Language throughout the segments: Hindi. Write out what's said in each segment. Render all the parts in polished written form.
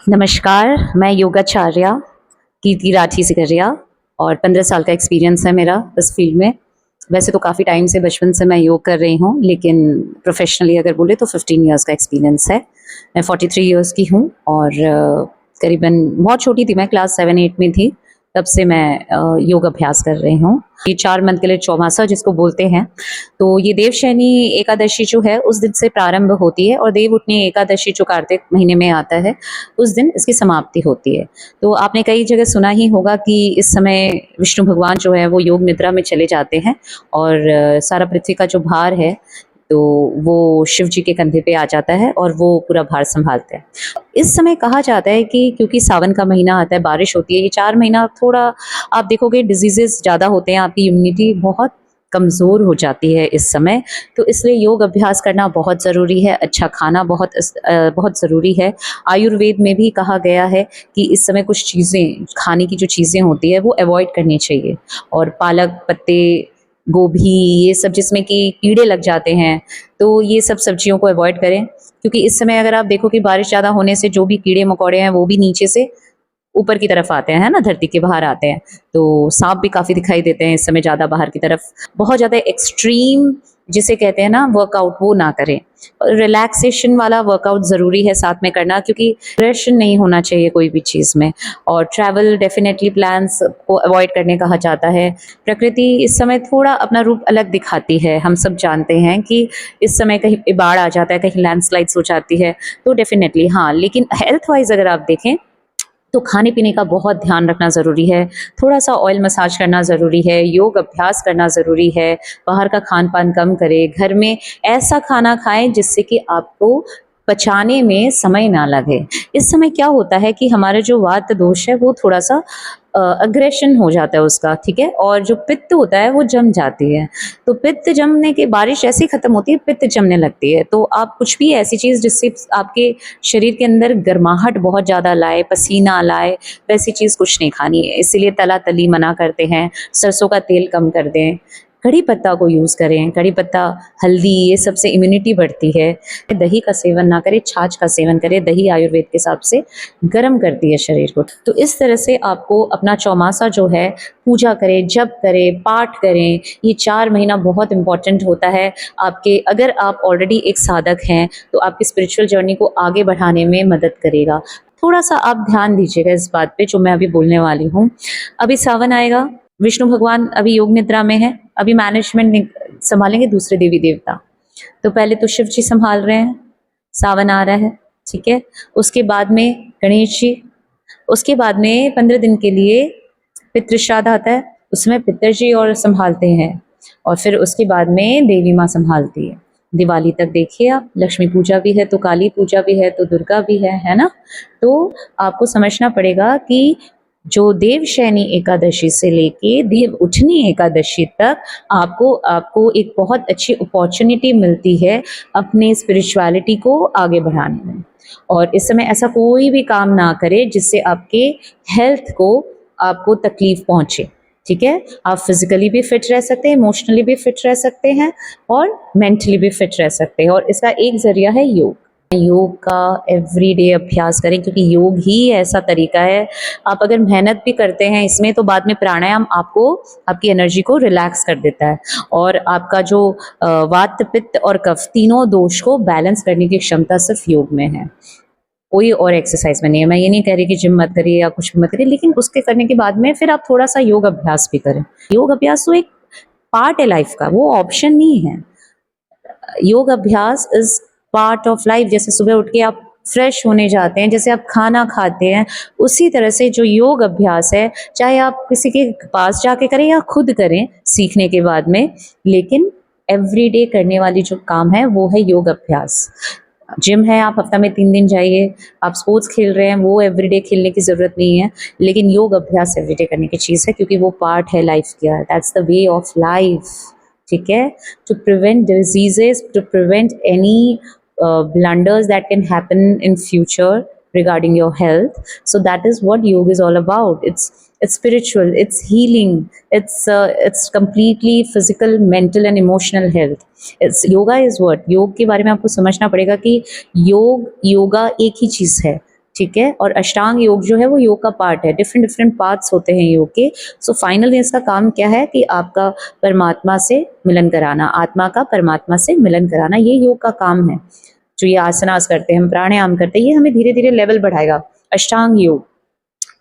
नमस्कार, मैं योगाचार्या कीर्ति राठी से कर रही और 15 साल का एक्सपीरियंस है मेरा इस फील्ड में। वैसे तो काफ़ी टाइम से बचपन से मैं योग कर रही हूँ, लेकिन प्रोफेशनली अगर बोले तो 15 इयर्स का एक्सपीरियंस है। मैं 43 इयर्स की हूँ और करीबन बहुत छोटी थी मैं, क्लास 7-8 में थी, तब से मैं योग अभ्यास कर रही हूँ। ये 4 मंथ के लिए चौमासा जिसको बोलते हैं, तो ये देवशयनी एकादशी जो है उस दिन से प्रारंभ होती है और देवउठनी एकादशी जो कार्तिक महीने में आता है उस दिन इसकी समाप्ति होती है। तो आपने कई जगह सुना ही होगा कि इस समय विष्णु भगवान जो है वो योग निद्रा में चले जाते हैं और सारा पृथ्वी का जो भार है तो वो शिव जी के कंधे पे आ जाता है और वो पूरा भार संभालते हैं। इस समय कहा जाता है कि क्योंकि सावन का महीना आता है, बारिश होती है, ये 4 महीना थोड़ा आप देखोगे डिजीजेस ज़्यादा होते हैं, आपकी इम्यूनिटी बहुत कमज़ोर हो जाती है इस समय, तो इसलिए योग अभ्यास करना बहुत ज़रूरी है। अच्छा खाना बहुत ज़रूरी है। आयुर्वेद में भी कहा गया है कि इस समय कुछ चीज़ें, खाने की जो चीज़ें होती है वो अवॉइड करनी चाहिए और पालक, पत्ते, गोभी, ये सब जिसमें कि कीड़े लग जाते हैं, तो ये सब सब्जियों को अवॉइड करें, क्योंकि इस समय अगर आप देखो कि बारिश ज़्यादा होने से जो भी कीड़े-मकोड़े हैं वो भी नीचे से ऊपर की तरफ आते हैं, है ना? धरती के बाहर आते हैं। तो साँप भी काफ़ी दिखाई देते हैं इस समय ज़्यादा बाहर की तरफ। बहुत ज़्यादा एक्सट्रीम जिसे कहते हैं ना वर्कआउट, वो ना करें। रिलैक्सेशन वाला वर्कआउट ज़रूरी है साथ में करना, क्योंकि एग्रेशन नहीं होना चाहिए कोई भी चीज़ में। और ट्रैवल डेफ़िनेटली प्लान्स को अवॉइड करने कहा जाता है। प्रकृति इस समय थोड़ा अपना रूप अलग दिखाती है। हम सब जानते हैं कि इस समय कहीं बाढ़ आ जाता है, कहीं लैंडस्लाइड्स हो जाती है, तो डेफ़िनेटली हाँ, लेकिन हेल्थ वाइज़ अगर आप देखें तो खाने पीने का बहुत ध्यान रखना ज़रूरी है। थोड़ा-सा ऑयल मसाज करना ज़रूरी है, योग अभ्यास करना ज़रूरी है, बाहर का खान-पान कम करें, घर में ऐसा खाना खाएँ जिससे कि आपको पचाने में समय ना लगे। इस समय क्या होता है कि हमारा जो वात दोष है वो थोड़ा-सा अग्रेशन हो जाता है उसका, ठीक है? और जो पित्त होता है वो जम जाती है। तो पित्त जमने के, बारिश ऐसे ही ख़त्म होती है, पित्त जमने लगती है। तो आप कुछ भी ऐसी चीज़ जिससे आपके शरीर के अंदर गर्माहट बहुत ज़्यादा लाए, पसीना लाए, वैसी चीज़ कुछ नहीं खानी है। इसीलिए तला-तली मना करते हैं, सरसों का तेल कम कर दें, कड़ी पत्ता को यूज़ करें, कड़ी पत्ता, हल्दी, ये सब से इम्यूनिटी बढ़ती है। दही का सेवन ना करें, छाछ का सेवन करें। दही आयुर्वेद के हिसाब से गर्म करती है शरीर को। तो इस तरह से आपको अपना चौमासा जो है पूजा करें, जप करें, पाठ करें। ये 4 महीना बहुत इम्पोर्टेंट होता है आपके, अगर आप ऑलरेडी एक साधक हैं तो आपकी स्पिरिचुअल जर्नी को आगे बढ़ाने में मदद करेगा। थोड़ा-सा आप ध्यान दीजिएगा इस बात पे जो मैं अभी बोलने वाली हूँ। अभी सावन आएगा, विष्णु भगवान अभी योग निद्रा में है, अभी मैनेजमेंट संभालेंगे दूसरे देवी देवता। तो पहले तो शिव जी संभाल रहे हैं, सावन आ रहा है, ठीक है? उसके बाद में गणेश जी, उसके बाद में 15 दिन के लिए पितृ श्राद्ध आता है, उसमें पिताजी और संभालते हैं और फिर उसके बाद में देवी माँ संभालती है। दिवाली तक देखिए आप, लक्ष्मी पूजा भी है तो काली पूजा भी है तो दुर्गा भी है ना? तो आपको समझना पड़ेगा कि जो देवशयनी एकादशी से लेके देव उठनी एकादशी तक आपको आपको एक बहुत अच्छी अपॉर्चुनिटी मिलती है अपने स्पिरिचुअलिटी को आगे बढ़ाने में। और इस समय ऐसा कोई भी काम ना करे जिससे आपके हेल्थ को आपको तकलीफ पहुंचे, ठीक है? आप फिजिकली भी फिट रह सकते हैं, इमोशनली भी फिट रह सकते हैं और मेंटली भी फिट रह सकते हैं, और इसका एक जरिया है योग। योग का एवरीडे अभ्यास करें, क्योंकि योग ही ऐसा तरीका है, आप अगर मेहनत भी करते हैं इसमें तो बाद में प्राणायाम आपको आपकी एनर्जी को रिलैक्स कर देता है और आपका जो वात, पित्त और कफ तीनों दोष को बैलेंस करने की क्षमता सिर्फ योग में है, कोई और एक्सरसाइज में नहीं है। मैं ये नहीं कह रही कि जिम मत करिए या कुछ भी मत करिए, लेकिन उसके करने के बाद में फिर आप थोड़ा-सा योग अभ्यास भी करें। योग अभ्यास तो एक पार्ट है लाइफ का, वो ऑप्शन नहीं है। योग अभ्यास इज़ पार्ट ऑफ लाइफ। जैसे सुबह उठ के आप फ्रेश होने जाते हैं, जैसे आप खाना खाते हैं, उसी तरह से जो योग अभ्यास है, चाहे आप किसी के पास जाके करें या खुद करें सीखने के बाद में, लेकिन एवरीडे करने वाली जो काम है वो है योग अभ्यास। जिम है, आप हफ्ता में 3 दिन जाइए, आप स्पोर्ट्स खेल रहे हैं, वो एवरीडे खेलने की ज़रूरत नहीं है, लेकिन योग अभ्यास एवरीडे करने की चीज़ है, क्योंकि वो पार्ट है लाइफ का, that's the way of life, ठीक है? To prevent diseases, to prevent any blunders that can happen in future regarding your health. So that is what yoga is all about. It's spiritual, it's healing, it's completely physical, mental and emotional health. It's yoga is what, योग के बारे में आपको समझना पड़ेगा कि योग, योगा एक ही चीज़ है। ठीक है। और अष्टांग योग जो है वो योग का पार्ट है, डिफरेंट डिफरेंट पार्ट्स होते हैं योग के। सो फाइनली इसका काम क्या है कि आपका परमात्मा से मिलन कराना, आत्मा का परमात्मा से मिलन कराना, ये योग का काम है। जो ये आसनास करते हैं, हम प्राणायाम करते हैं, ये हमें धीरे धीरे लेवल बढ़ाएगा। अष्टांग योग,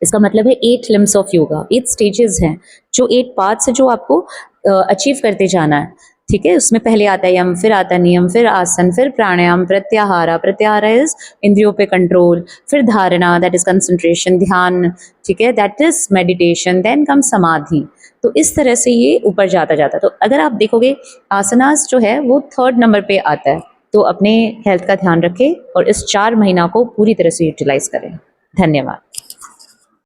इसका मतलब है 8 लिम्स ऑफ योगा, 8 स्टेजेस हैं, जो 8 पार्ट्स है जो आपको अचीव करते जाना है, ठीक है। उसमें पहले आता है यम, फिर आता है नियम, फिर आसन, फिर प्राणायाम, प्रत्याहारा, प्रत्याहारा इज इंद्रियों पे कंट्रोल, फिर धारणा दैट इज कंसंट्रेशन, ध्यान, ठीक है, that is meditation, then come samadhi. तो इस तरह से ये ऊपर जाता जाता। तो अगर आप देखोगे आसनास जो है वो 3rd नंबर पे आता है। तो अपने हेल्थ का ध्यान रखें और इस 4 महीना को पूरी तरह से यूटिलाइज करें। धन्यवाद।